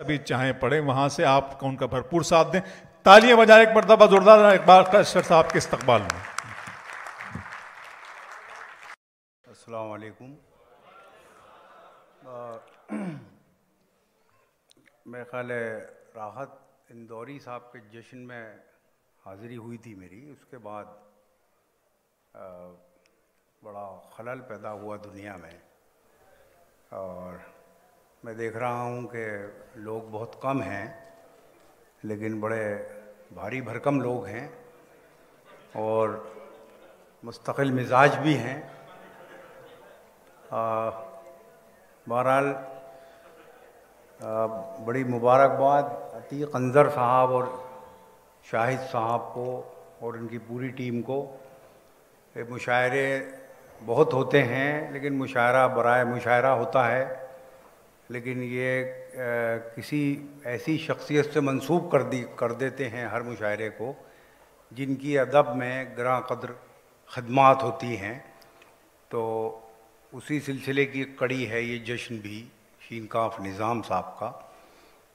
अभी चाहें पढ़ें वहाँ से आप उनका भरपूर साथ दें। तालियां बजाएं एक मरतबा जोरदार इकबाल अशर साहब के इस्तकबाल में। अस्सलाम वालेकुम। मेरे ख्याल है राहत इंदौरी साहब के जश्न में हाज़िरी हुई थी मेरी, उसके बाद बड़ा खलल पैदा हुआ दुनिया में, और मैं देख रहा हूँ कि लोग बहुत कम हैं लेकिन बड़े भारी भरकम लोग हैं और मुस्तकिल मिजाज भी हैं। बहरहाल बड़ी मुबारकबाद अतीक अंज़र साहब और शाहिद साहब को और उनकी पूरी टीम को। मुशायरे बहुत होते हैं लेकिन मुशायरा बराए मुशायरा होता है, लेकिन ये किसी ऐसी शख्सियत से मंसूब कर देते हैं हर मुशायरे को जिनकी अदब में ग्रां कद्र खदमात होती हैं। तो उसी सिलसिले की एक कड़ी है ये जश्न भी शीनकाफ निज़ाम साहब का।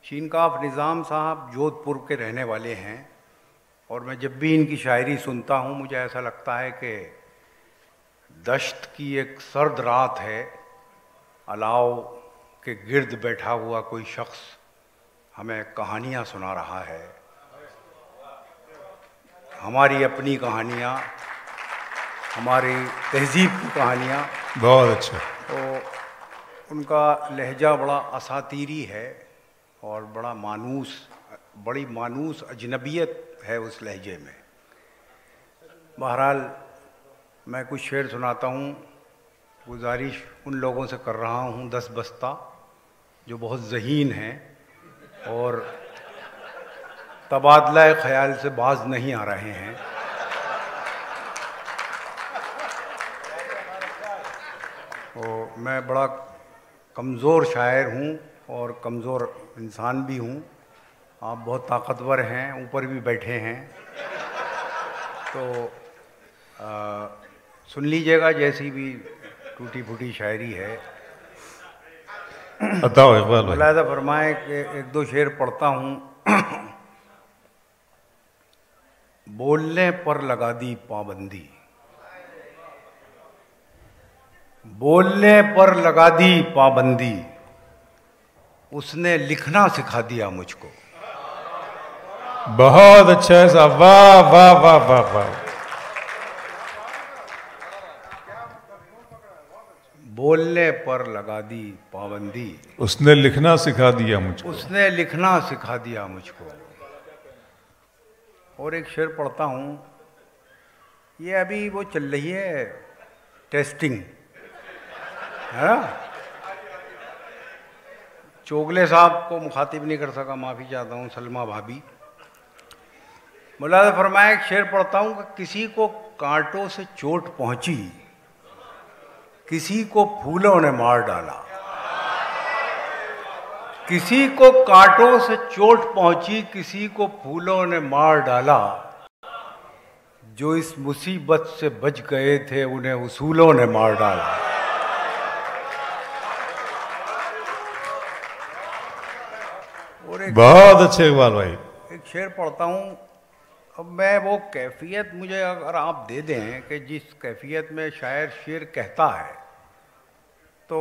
शीनकाफ निज़ाम साहब जोधपुर के रहने वाले हैं और मैं जब भी इनकी शायरी सुनता हूँ मुझे ऐसा लगता है कि दश्त की एक सर्द रात है, अलाव के गिर्द बैठा हुआ कोई शख्स हमें कहानियाँ सुना रहा है, हमारी अपनी कहानियाँ, हमारी तहज़ीब की कहानियाँ। बहुत अच्छा। तो उनका लहजा बड़ा असातीरी है और बड़ी मानूस अजनबियत है उस लहजे में। बहरहाल मैं कुछ शेर सुनाता हूँ, गुजारिश उन लोगों से कर रहा हूँ 10 बस्ता जो बहुत ज़हीन हैं और तबादला ख़याल से बाज नहीं आ रहे हैं। तो मैं बड़ा कमज़ोर शायर हूँ और कमज़ोर इंसान भी हूँ। आप बहुत ताकतवर हैं, ऊपर भी बैठे हैं, तो सुन लीजिएगा जैसी भी टूटी फूटी शायरी है। बताओ इकबाल भाई। मुलाहिज़ा फरमाए कि एक दो शेर पढ़ता हूँ। बोलने पर लगा दी पाबंदी, बोलने पर लगा दी पाबंदी, उसने लिखना सिखा दिया मुझको। बहुत अच्छा है साहब, वाह वाह वाह वाह वाह। बोलने पर लगा दी पाबंदी, उसने लिखना सिखा दिया मुझको। उसने लिखना सिखा दिया मुझको। और एक शेर पढ़ता हूँ, ये अभी वो चल रही है टेस्टिंग, है ना। चोगले साहब को मुखातिब नहीं कर सका, माफ़ी चाहता हूँ, सलमा भाभी। मुलाहिज़ा फरमाया एक शेर पढ़ता हूँ कि किसी को कांटों से चोट पहुँची, किसी को फूलों ने मार डाला। किसी को कांटों से चोट पहुंची, किसी को फूलों ने मार डाला। जो इस मुसीबत से बच गए थे उन्हें उसूलों ने मार डाला। और बहुत अच्छे इकबाल भाई। एक शेर पढ़ता हूँ। अब मैं वो कैफियत मुझे अगर आप दे दें कि जिस कैफियत में शायर शेर कहता है तो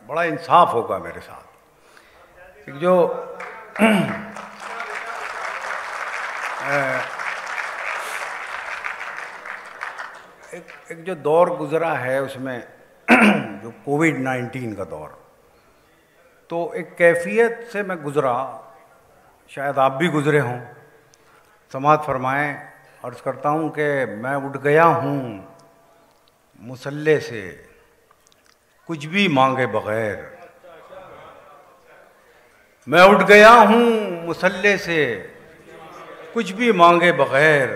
बड़ा इंसाफ होगा मेरे साथ। जो एक जो दौर गुजरा है उसमें जो कोविड-19 का दौर, तो एक कैफियत से मैं गुजरा, शायद आप भी गुजरे हों। समाअत फरमाएं। अर्ज़ करता हूँ कि मैं उठ गया हूँ मुसल्ले से कुछ भी मांगे बगैर, मैं उठ गया हूँ मुसल्ले से कुछ भी मांगे बगैर,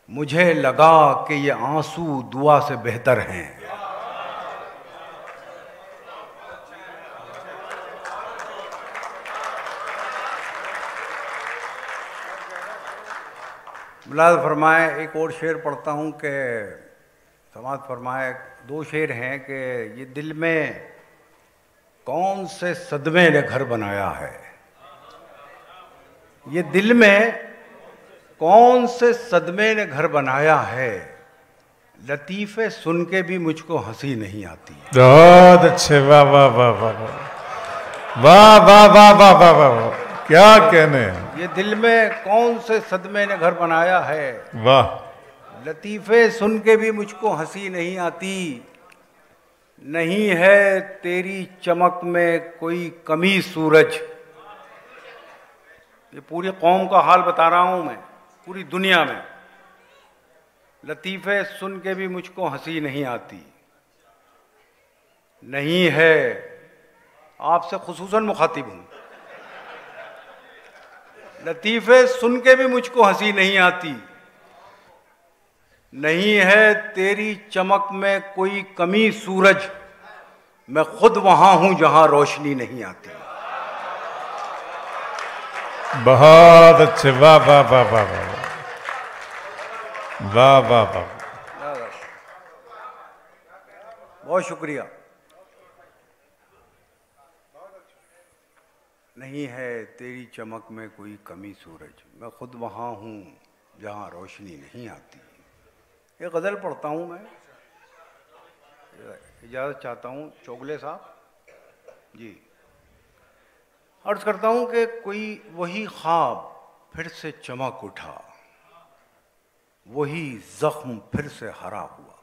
मुझे लगा कि ये आंसू दुआ से बेहतर हैं। मुलाहिज़ा फरमाए एक और शेर पढ़ता हूँ कि समाअत फरमाए, दो शेर हैं कि ये दिल में कौन से सदमे ने घर बनाया है, ये दिल में कौन से सदमे ने घर बनाया है, लतीफ़े सुन के भी मुझको हंसी नहीं आती। बहुत अच्छे, वाह वाह वाह वाह वाह वाह वाह वाह वाह वाह वाह, क्या कहने हैं। ये दिल में कौन से सदमे ने घर बनाया है, वाह, लतीफ़े सुन के भी मुझको हंसी नहीं आती। नहीं है तेरी चमक में कोई कमी सूरज। ये पूरी कौम का हाल बता रहा हूं मैं, पूरी दुनिया में। लतीफ़े सुन के भी मुझको हंसी नहीं आती। नहीं है, आपसे खुसूसन मुखातिब हूं, लतीफ़े सुन के भी मुझको हंसी नहीं आती। नहीं है तेरी चमक में कोई कमी सूरज, मैं खुद वहां हूं जहां रोशनी नहीं आती। बहुत अच्छे, वाह वाह वाह वाह वाह वाह वाह वाह, बहुत शुक्रिया। नहीं है तेरी चमक में कोई कमी सूरज, मैं खुद वहां हूं जहां रोशनी नहीं आती। ये गज़ल पढ़ता हूँ मैं, इजाज़त चाहता हूँ चोगले साहब जी। अर्ज़ करता हूँ कि कोई वही ख्वाब फिर से चमक उठा, वही ज़ख्म फिर से हरा हुआ।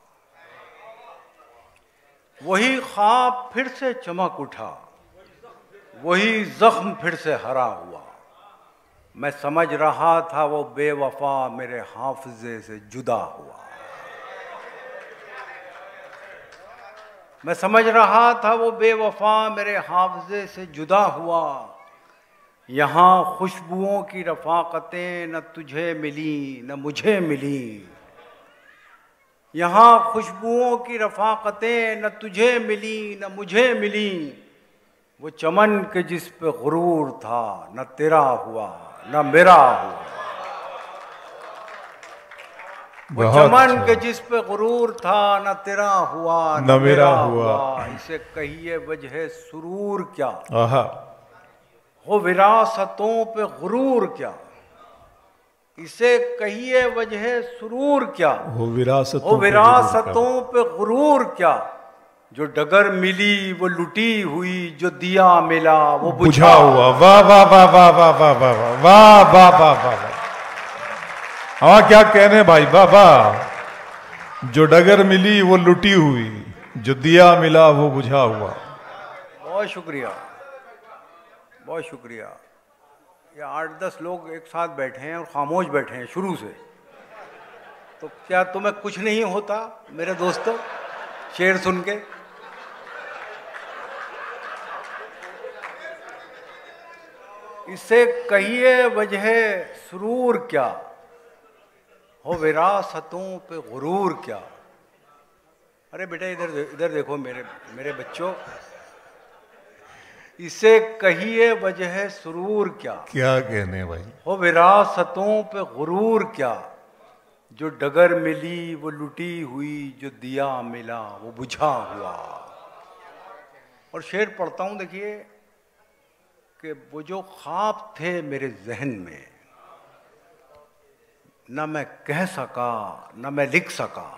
वही ख्वाब फिर से चमक उठा, वही ज़ख्म फिर से हरा हुआ। मैं समझ रहा था वो बेवफा मेरे हाफ़िज़े से जुदा हुआ। मैं समझ रहा था वो बेवफा मेरे हाफ़िज़े से जुदा हुआ। यहाँ खुशबुओं की रफ़ाक़तें न तुझे मिली न मुझे मिली। यहाँ खुशबुओं की रफ़ाक़तें न तुझे मिली न मुझे मिली। वो चमन के जिस पे गुरूर था न तेरा हुआ न मेरा हुआ। वो चमन के जिस पे गुरूर था न तेरा हुआ न मेरा हुआ। इसे कहिए वजह सुरूर क्या, हो विरासतों पे गुरूर क्या। इसे कहिए वजह सुरूर क्या, हो विरासतों पे गुरूर क्या। जो डगर मिली वो लुटी हुई, जो दिया मिला वो बुझा हुआ। वाह वाह वाह वाह वाह वाह वाह वाह वाह वाह वाह वाह वाह, हाँ क्या कहने भाई, वाह वाह। जो डगर मिली वो लुटी हुई, जो दिया मिला वो बुझा हुआ। बहुत शुक्रिया, बहुत शुक्रिया। ये 8-10 लोग एक साथ बैठे हैं और खामोश बैठे हैं शुरू से, तो क्या तुम्हें कुछ नहीं होता मेरे दोस्तों शेर सुन के? इसे कहिए वजह सुरूर क्या, हो विरासतों पे गुरूर क्या। अरे बेटा इधर देखो मेरे बच्चों, इसे कहिए वजह सुरूर क्या, क्या कहने भाई, हो विरासतों पे गुरूर क्या। जो डगर मिली वो लुटी हुई, जो दिया मिला वो बुझा हुआ। और शेर पढ़ता हूं, देखिए कि वो जो ख्वाब थे मेरे जहन में, न मैं कह सका न मैं लिख सका।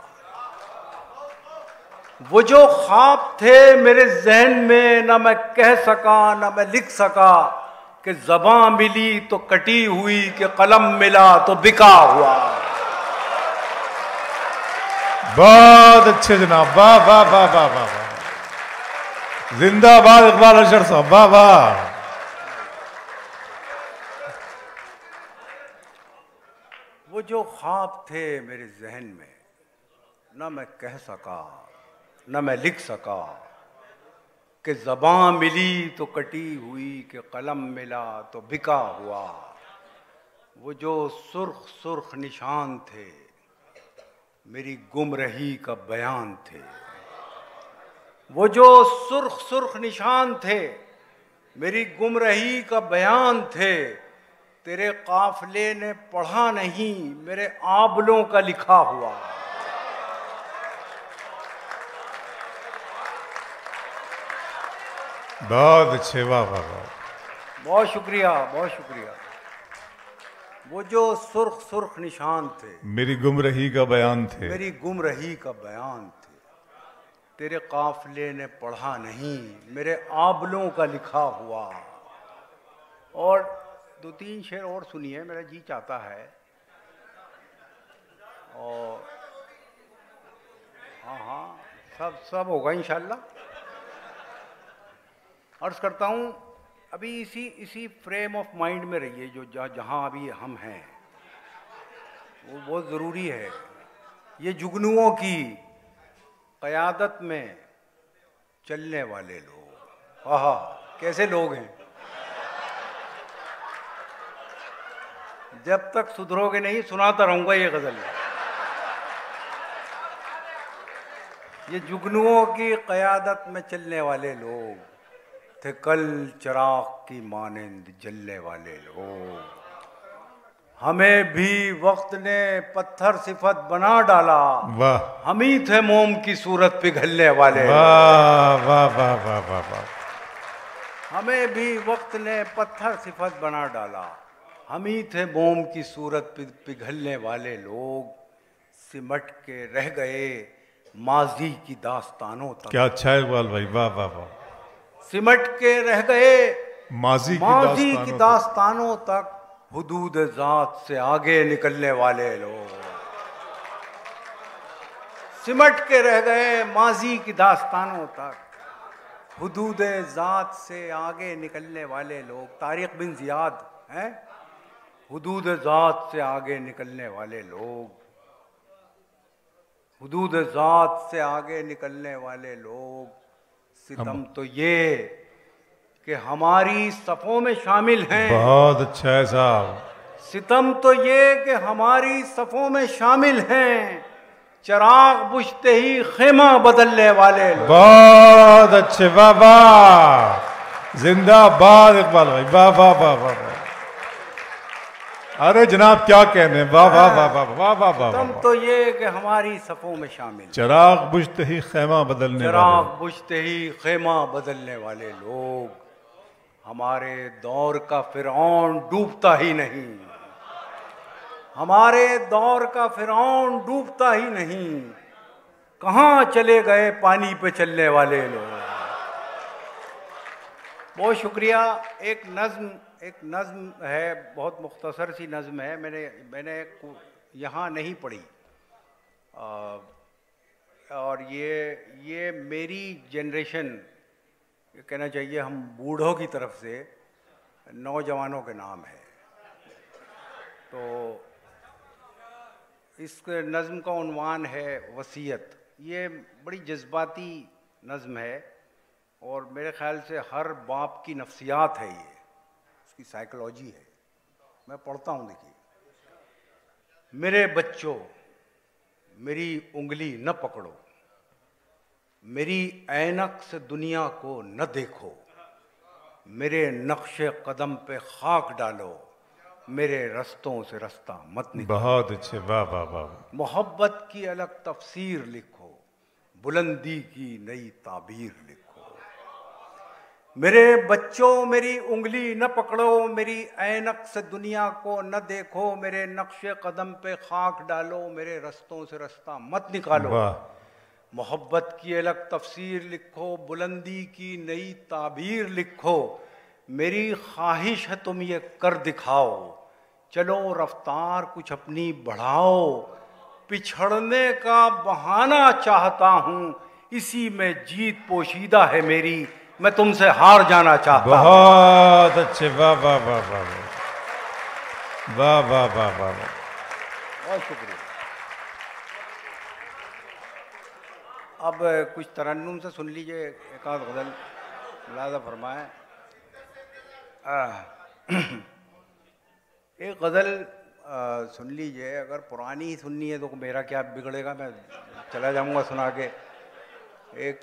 वो जो ख्वाब थे मेरे जहन में, न मैं कह सका न मैं लिख सका। कि ज़बां मिली तो कटी हुई, कि कलम मिला तो बिका हुआ। बहुत अच्छे जनाब, वाह वाह वाह वाह वाह वाह, जिंदाबाद इकबाल अशर साहब, वाह वाह। वो जो ख्वाब थे मेरे जहन में, न मैं कह सका न मैं लिख सका। कि ज़बां मिली तो कटी हुई, कि कलम मिला तो बिका हुआ। वो जो सुर्ख सुर्ख निशान थे मेरी गुमरही का बयान थे। वो जो सुर्ख सुर्ख निशान थे मेरी गुमरही का बयान थे। तेरे काफिले ने पढ़ा नहीं मेरे आबलों का लिखा हुआ। बहुत अच्छे, वाह वाह वाह। बहुत शुक्रिया, बहुत शुक्रिया। वो जो सुर्ख सुर्ख निशान थे, मेरी गुमरही का बयान थे, मेरी गुमरही का बयान थे, तेरे काफिले ने पढ़ा नहीं, मेरे आबलों का लिखा हुआ। और दो तीन शेर और सुनिए, मेरा जी चाहता है। और हाँ हाँ, सब सब होगा इंशाल्लाह। अर्ज करता हूँ, अभी इसी इसी फ्रेम ऑफ माइंड में रहिए जो जहाँ अभी हम हैं, वो बहुत ज़रूरी है। ये जुगनुओं की क़यादत में चलने वाले लोग, आहा कैसे लोग हैं। जब तक सुधरोगे नहीं सुनाता रहूंगा ये गज़ल। ये जुगनुओं की क़यादत में चलने वाले लोग थे कल चिराग की मानिंद जलने वाले लोग। हमें भी वक्त ने पत्थर सिफत बना डाला, वाह। हम ही थे मोम की सूरत पिघलने वाले। वाह वाह वाह वाह वाह वाह। हमें भी वक्त ने पत्थर सिफत बना डाला, हम ही थे मोम की सूरत पिघलने वाले लोग। सिमट के रह गए माजी की दास्तानों तक। क्या अच्छा है इकबाल भाई, वाह वाह वाह। सिमट के रह गए माजी की दास्तानों तक, हुदूद ज़ात से आगे निकलने वाले लोग। सिमट के रह गए माजी की दास्तानों तक, हुदूद ज़ात से आगे निकलने वाले लोग। तारिक बिन ज़ियाद हैं, हुदूद ज़ात से आगे निकलने वाले लोग, हुदूद ज़ात से आगे निकलने वाले लोग। सितम तो ये कि हमारी सफ़ों में शामिल हैं। बहुत अच्छा है साहब। सितम तो ये कि हमारी सफ़ों में शामिल हैं, चिराग बुझते ही खेमा बदलने वाले लोग। बहुत अच्छे, वाह वाह, जिंदाबाद इकबाल भाई, वाह वाह वाह वाह। अरे जनाब क्या कहने, वाह वाह वाह वाह वाह वाह वाह। सितम तो ये कि हमारी सफ़ों में शामिल, चिराग बुझते ही खेमा बदलने वाले, चिराग बुझते ही खेमा बदलने वाले लोग। हमारे दौर का फिरौन डूबता ही नहीं, हमारे दौर का फिरौन डूबता ही नहीं, कहाँ चले गए पानी पे चलने वाले लोग। बहुत शुक्रिया। एक नज़्म है, बहुत मुख्तसर सी नज़्म है, मैंने यहाँ नहीं पढ़ी। और ये मेरी जनरेशन, कहना चाहिए हम बूढ़ों की तरफ से नौजवानों के नाम है। तो इस नज़्म का उन्वान है वसीयत। ये बड़ी जज्बाती नज़्म है और मेरे ख़्याल से हर बाप की नफ्सियात है, ये उसकी साइकोलॉजी है। मैं पढ़ता हूँ, देखिए। मेरे बच्चों, मेरी उंगली न पकड़ो, मेरी ऐनक से दुनिया को न देखो, मेरे नक्शे कदम पे खाक डालो, मेरे रस्तों से रास्ता मत निकालो। बहुत अच्छे, वाह वाह वाह। मोहब्बत की अलग तफसीर लिखो, बुलंदी की नई ताबीर लिखो। मेरे बच्चों, मेरी उंगली न पकड़ो, मेरी ऐनक से दुनिया को न देखो, मेरे नक्शे कदम पे खाक डालो, मेरे रस्तों से रास्ता मत निकालो। मोहब्बत की अलग तफसीर लिखो, बुलंदी की नई ताबीर लिखो। मेरी ख्वाहिश है तुम ये कर दिखाओ, चलो रफ्तार कुछ अपनी बढ़ाओ। पिछड़ने का बहाना चाहता हूँ, इसी में जीत पोशीदा है मेरी, मैं तुमसे हार जाना चाहता हूँ। बहुत अच्छे, वाह वाह वाह वाह वाह वाह वाह वाह। बहुत शुक्रिया। अब कुछ तरन्नुम से सुन लीजिए, एक आध गज़ल मुलाज़ा फरमाएं। एक गज़ल सुन लीजिए, अगर पुरानी ही सुननी है तो मेरा क्या बिगड़ेगा, मैं चला जाऊंगा सुना के। एक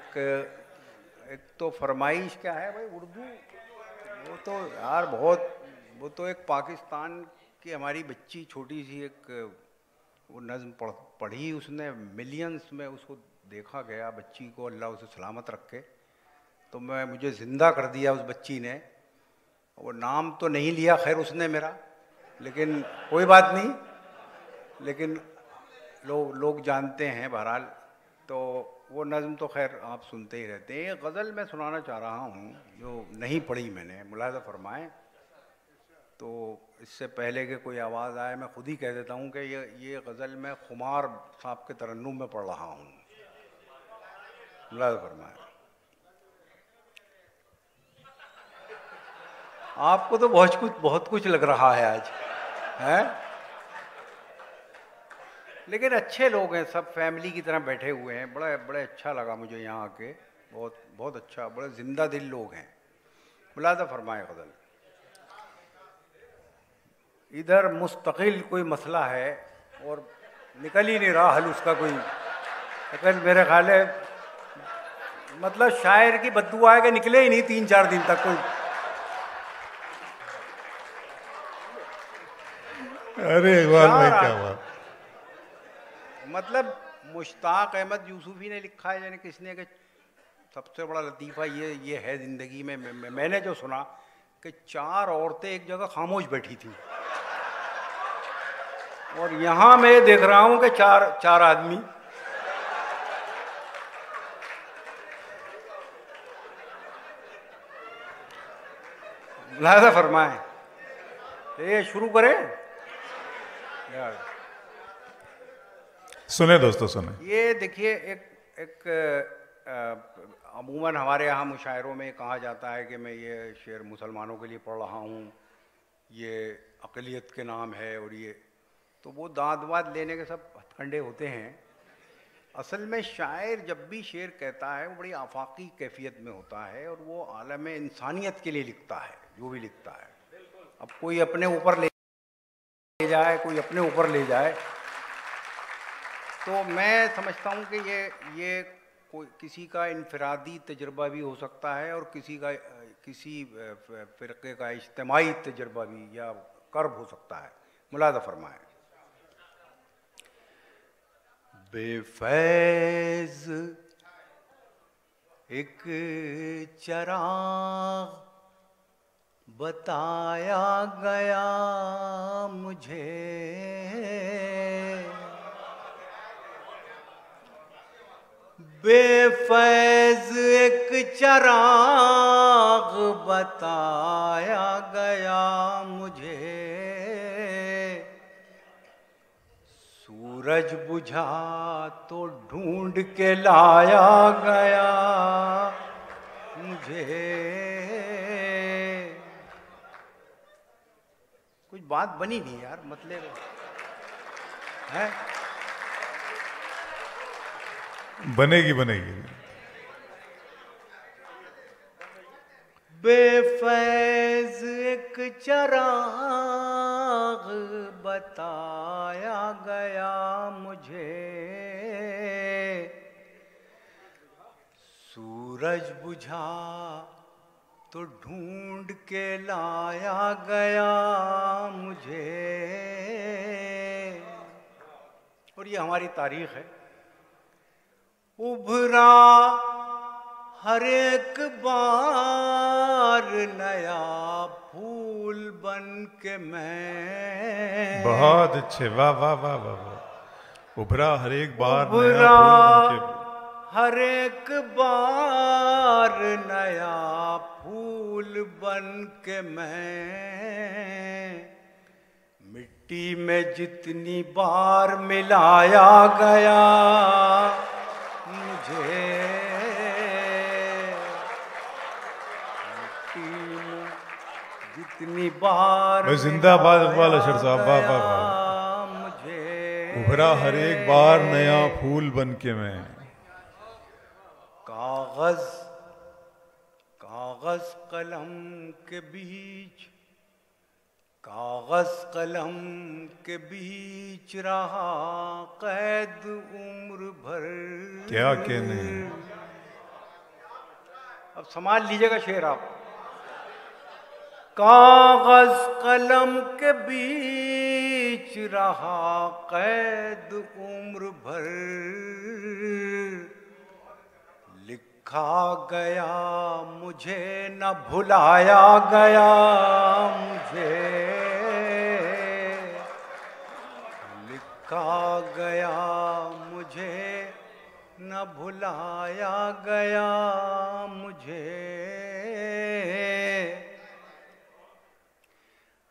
तो फरमाइश क्या है भाई, उर्दू, वो तो यार बहुत, वो तो एक पाकिस्तान की हमारी बच्ची छोटी सी एक वो नज़्म पढ़ी उसने, मिलियंस में उसको देखा गया, बच्ची को अल्लाह उसे सलामत रखे। तो मुझे ज़िंदा कर दिया उस बच्ची ने। वो नाम तो नहीं लिया खैर उसने मेरा, लेकिन कोई बात नहीं, लेकिन लोग जानते हैं बहरहाल। तो वो नज़्म तो खैर आप सुनते ही रहते हैं। ये गज़ल मैं सुनाना चाह रहा हूँ जो नहीं पढ़ी मैंने, मुलाहिज़ा फरमाएं। तो इससे पहले कि कोई आवाज़ आए मैं खुद ही कह देता हूँ कि ये गज़ल मैं खुमार साहब के तरन्नुम में पढ़ रहा हूँ। मुलाहिज़ा फरमाएं। आपको तो बहुत कुछ लग रहा है आज, है? लेकिन अच्छे लोग हैं, सब फैमिली की तरह बैठे हुए हैं। बड़ा अच्छा लगा मुझे यहाँ आके, बहुत अच्छा, बड़े जिंदा दिल लोग हैं। मुलाहिज़ा फरमाए गज़ल। इधर मुस्तकिल कोई मसला है और निकल ही नहीं रहा हल उसका कोई। लेकिन मेरे ख्याल है मतलब शायर की बद्दुआ है कि निकले ही नहीं 3-4 दिन तक कोई। अरे इकबाल भाई क्या बात। मतलब मुश्ताक अहमद यूसुफी ने लिखा है, यानी किसने, कि सबसे बड़ा लतीफ़ा ये है ज़िंदगी में, मैंने जो सुना कि 4 औरतें एक जगह खामोश बैठी थी और यहाँ मैं देख रहा हूँ कि चार आदमी। मुलाहिज़ा फरमाएं। ये शुरू करें यार। सुने दोस्तों सुने। ये देखिए एक अमूमन हमारे यहाँ मुशायरों में कहा जाता है कि मैं ये शेर मुसलमानों के लिए पढ़ रहा हूँ, ये अक़लियत के नाम है, और ये तो वो दाँत वाद लेने के सब हथकंडे होते हैं। असल में शायर जब भी शेर कहता है वो बड़ी आफाकी कैफियत में होता है और वो आलम इंसानियत के लिए लिखता है जो भी लिखता है। अब कोई अपने ऊपर ले जाए, कोई अपने ऊपर ले जाए, तो मैं समझता हूँ कि ये कोई किसी का इनफरादी तजुर्बा भी हो सकता है और किसी फ़िरक़े का इज्तिमाई तजुर्बा भी या कर्ब हो सकता है। मुलाहिज़ा फरमाएं। बेफैज़ एक चराग़ बताया गया मुझे, बेफैज़ एक चराग़ बताया गया मुझे, सूरज बुझा तो ढूंढ के लाया गया मुझे। कुछ बात बनी नहीं यार, मतलब है। बनेगी। बेफैज़ एक चराग़ बताया गया मुझे, सूरज बुझा तो ढूंढ के लाया गया मुझे। और ये हमारी तारीख़ है। उभरा हर एक बार नया फूल बन के मैं। बहुत अच्छे, वाह वाह वाह वाह वाह। उभरा हर एक बार नया फूल बन के, हर एक बार नया फूल बन के मैं। मिट्टी में जितनी बार मिलाया गया मुझे, जितनी बार मैं जिंदाबाद इकबाल अशर साहब, वाह वाह वाह। मुझे उभरा हर एक बार नया फूल बन के मैं। कागज कलम के बीच, कागज कलम के बीच रहा कैद उम्र भर। क्या कहने। अब संभाल लीजिएगा शेर आप। कागज कलम के बीच रहा कैद उम्र भर, लिखा गया मुझे न भुलाया गया मुझे, लिखा गया मुझे न भुलाया गया मुझे।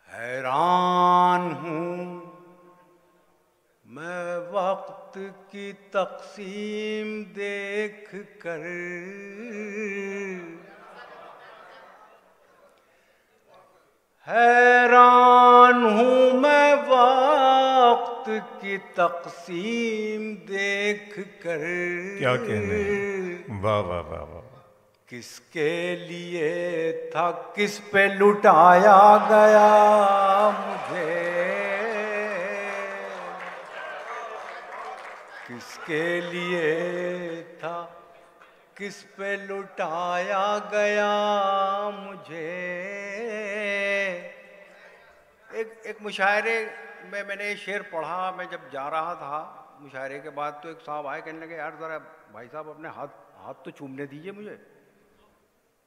हैरान हूँ मैं वक्त की तक़सीम देख कर, हैरान हूँ मैं वक्त की तक़सीम देख कर। क्या कहने, वाह वाह वाह वाह। किसके लिए था किस पे लुटाया गया मुझे, किसके लिए था किस पे लुटाया गया मुझे। एक मुशायरे में मैंने ये शेर पढ़ा, मैं जब जा रहा था मुशायरे के बाद तो एक साहब आए, कहने लगे यार ज़रा भाई साहब अपने हाथ तो चूमने दीजिए मुझे।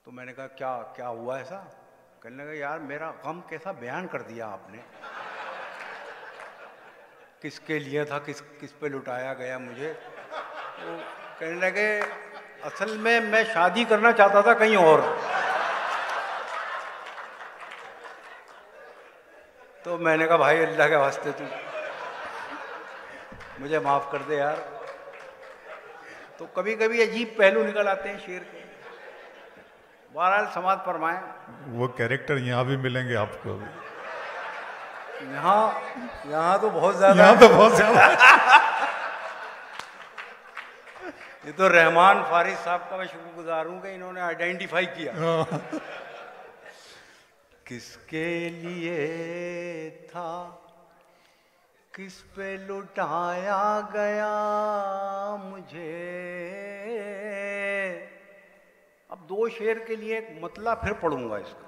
तो मैंने कहा क्या क्या हुआ ऐसा? कहने लगा यार मेरा गम कैसा बयान कर दिया आपने, किसके लिए था किस पे लुटाया गया मुझे। तो कहने लगे असल में मैं शादी करना चाहता था कहीं और। तो मैंने कहा भाई अल्लाह के वास्ते तू मुझे माफ़ कर दे यार। तो कभी कभी अजीब पहलू निकल आते हैं शेर के। बहरहाल समाज फरमाएं, वो कैरेक्टर यहाँ भी मिलेंगे आपको। यहाँ तो बहुत ज्यादा, यहाँ तो बहुत ज्यादा। ये तो रहमान फारिस साहब का मैं शुक्रगुजार हूँ कि इन्होंने आइडेंटिफाई किया। किसके लिए था किस पे लुटाया गया मुझे। अब दो शेर के लिए एक मतला फिर पढ़ूंगा इसका।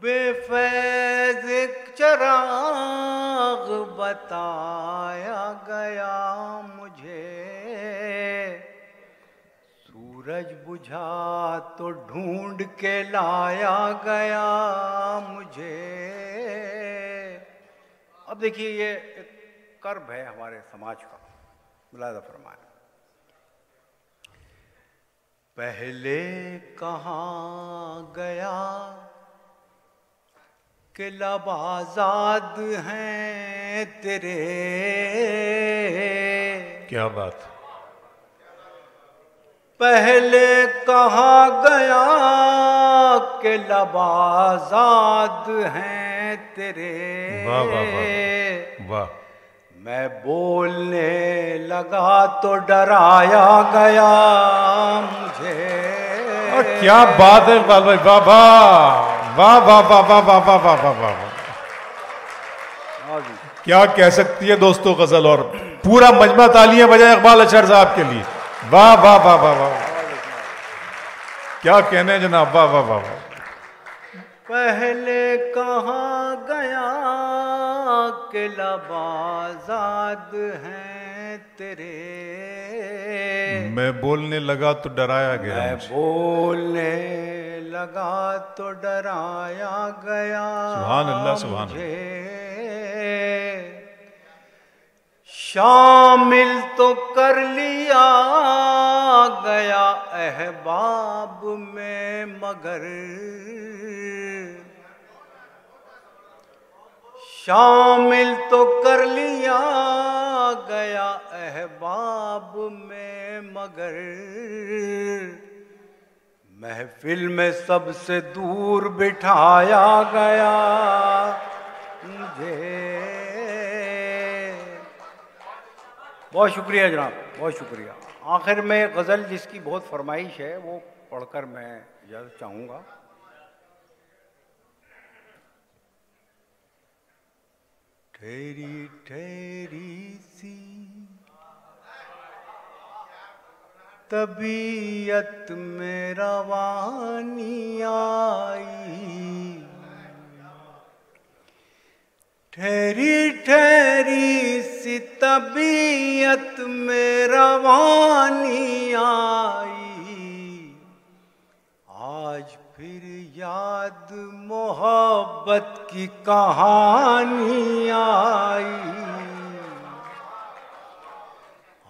बेफैज़ एक चिराग बताया गया मुझे, सूरज बुझा तो ढूंढ के लाया गया मुझे। अब देखिए ये एक कर्ब है हमारे समाज का, मुलाहिज़ा फरमाएं। पहले कहाँ गया कि लब आज़ाद हैं तेरे। क्या बात। पहले कहाँ गया कि लब आज़ाद हैं तेरे। वाह वाह वाह वाह। मैं बोलने लगा तो डराया गया मुझे। क्या बात है इकबाल भाई, वाह वाह वाह वाह वाह वाह वाह वाह वाह वाह वाह। क्या कह सकती है दोस्तों गजल, और पूरा मजमा तालियां बजाए इकबाल अशर साहब के लिए। वाह वाह वाह वाह वाह, क्या कहने जनाब, वाह वाह वाह वाह। पहले कहाँ गया कि लब आज़ाद हैं तेरे। मैं बोलने लगा तो डराया गया, मैं बोलने लगा तो डराया गया। सुभान अल्लाह सुभान अल्लाह। शामिल तो कर लिया गया अहबाब में मगर, शामिल तो कर लिया गया अहबाब में मगर, महफिल में सबसे दूर बिठाया गया मुझे। बहुत शुक्रिया जनाब, बहुत शुक्रिया। आखिर में गज़ल जिसकी बहुत फरमाइश है वो पढ़कर मैं इजाज़त चाहूँगा। ठहरी ठहरी सी तबीयत में रवानी आई, ठहरी ठहरी सी तबीयत में रवानी आई, आज फिर याद मोहब्बत की कहानी आई,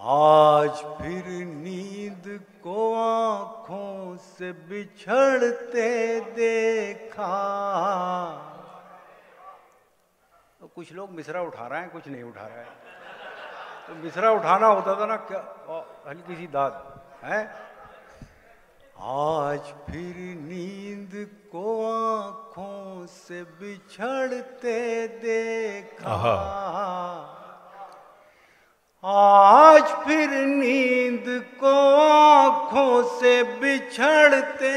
आज फिर नींद को आंखों से बिछड़ते देखा। तो कुछ लोग मिसरा उठा रहे हैं, कुछ नहीं उठा रहे हैं। तो मिसरा उठाना होता था ना, क्या हल्की सी दाद है। आज फिर नींद को आंखों से बिछड़ते देखा, आज फिर नींद को आंखों से बिछड़ते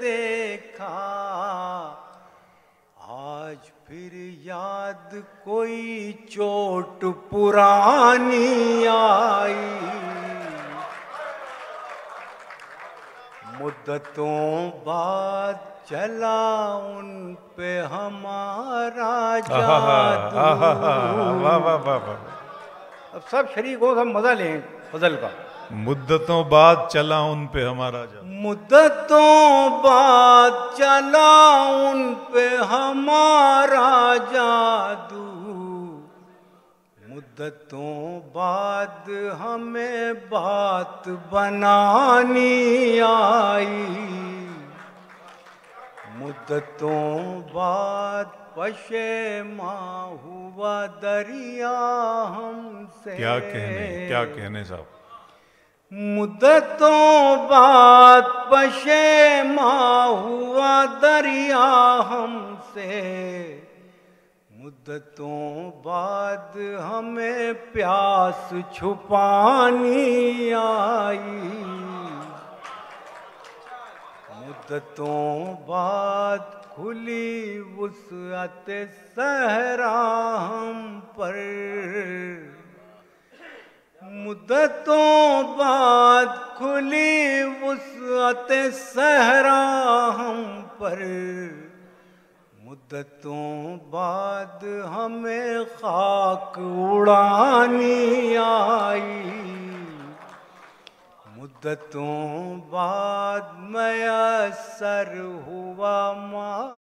देखा, आज फिर याद कोई चोट पुरानी आई। मुद्दतों बाद चला उन पे हमारा जादू। वाह वाह वाह। अब सब शरीक हो, सब मजा लें फजल का। मुद्दतों बाद चला उन पे हमारा जादू, मुद्दतों बाद चला उन पे हमारा जादू, मुद्दतों बाद हमें बात बनानी आई, मुद्दतों बाद पशेमा हुआ दरिया हमसे। क्या कहने साहब। मुद्दतों बाद पशेमा हुआ दरिया हमसे, मुद्दतों बाद हमें प्यास छुपानी आई, मुद्दतों बाद खुली वुसअत सहरा हम पर, मुद्दतों बाद खुली वुसअत सहरा हम पर, मुद्दतों बाद हमें खाक उड़ानी आई, मुद्दतों बाद मयसर हुआ